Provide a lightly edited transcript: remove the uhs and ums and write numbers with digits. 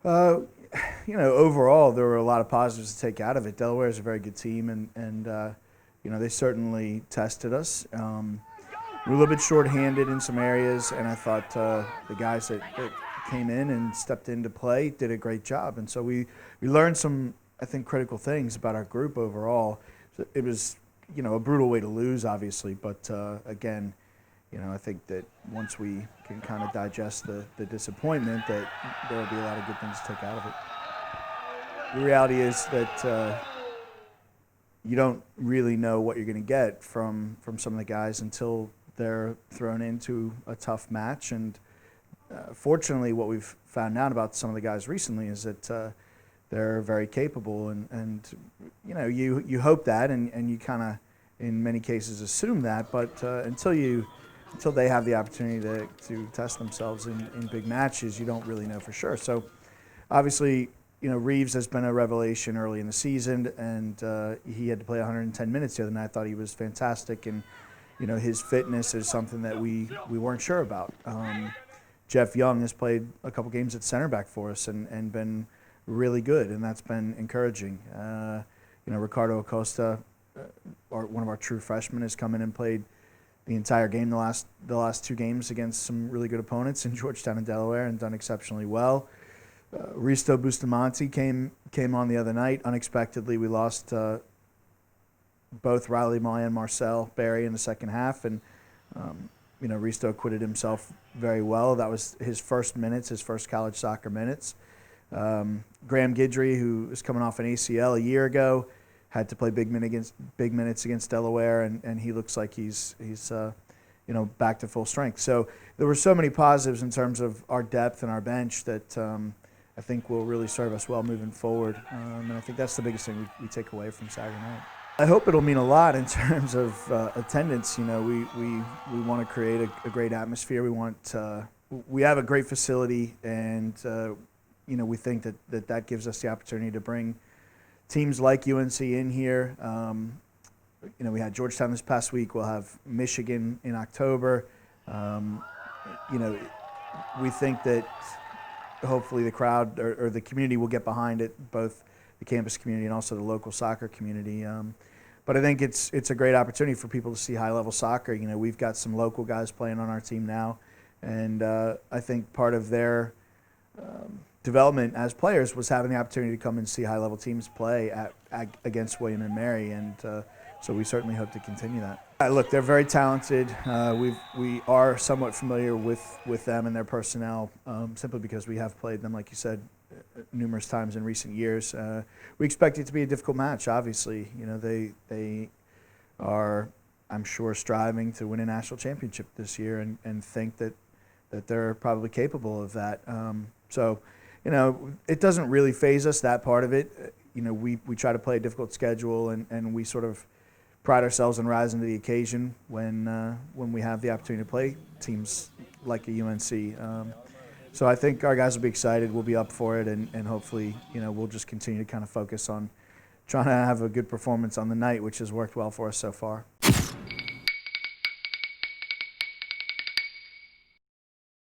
Uh, Overall, there were a lot of positives to take out of it. Delaware is a very good team, and they certainly tested us. We were a little bit shorthanded in some areas, and I thought the guys that came in and stepped in to play did a great job. And so we learned some, I think, critical things about our group overall. So it was, a brutal way to lose, obviously, but again, I think that once we can kind of digest the disappointment, that there will be a lot of good things to take out of it. The reality is that you don't really know what you're going to get from some of the guys until they're thrown into a tough match. And fortunately, what we've found out about some of the guys recently is that they're very capable, and you hope that, and you kind of in many cases assume that, but until they have the opportunity to test themselves in big matches, you don't really know for sure. So obviously, Reeves has been a revelation early in the season, and he had to play 110 minutes the other night. I thought he was fantastic, and his fitness is something that we weren't sure about. Jeff Young has played a couple games at center back for us and been really good, and that's been encouraging. Ricardo Acosta, one of our true freshmen, has come in and played the entire game, the last two games against some really good opponents in Georgetown and Delaware, and done exceptionally well. Risto Bustamante came on the other night unexpectedly. We lost both Riley Moy and Marcel Berry in the second half, and Risto acquitted himself very well. That was his first minutes, his first college soccer minutes. Graham Guidry, who was coming off an ACL a year ago, had to play big minutes against Delaware, and he looks like he's back to full strength. So there were so many positives in terms of our depth and our bench that I think will really serve us well moving forward. And I think that's the biggest thing we take away from Saturday night. I hope it'll mean a lot in terms of attendance. We want to create a great atmosphere. We have a great facility, and we think that gives us the opportunity to bring teams like UNC in here. We had Georgetown this past week. We'll have Michigan in October. We think that hopefully the crowd or the community will get behind it, both the campus community and also the local soccer community. But I think it's a great opportunity for people to see high-level soccer. We've got some local guys playing on our team now, and I think part of their development as players was having the opportunity to come and see high-level teams play against William and Mary, and so we certainly hope to continue that. Look, they're very talented. We are somewhat familiar with them and their personnel, simply because we have played them, like you said, numerous times in recent years. We expect it to be a difficult match, obviously. They are, I'm sure, striving to win a national championship this year, and think that they're probably capable of that. So it doesn't really faze us, that part of it. We try to play a difficult schedule, and we sort of pride ourselves in rising to the occasion when we have the opportunity to play teams like a UNC. So I think our guys will be excited. We'll be up for it, and hopefully, we'll just continue to kind of focus on trying to have a good performance on the night, which has worked well for us so far.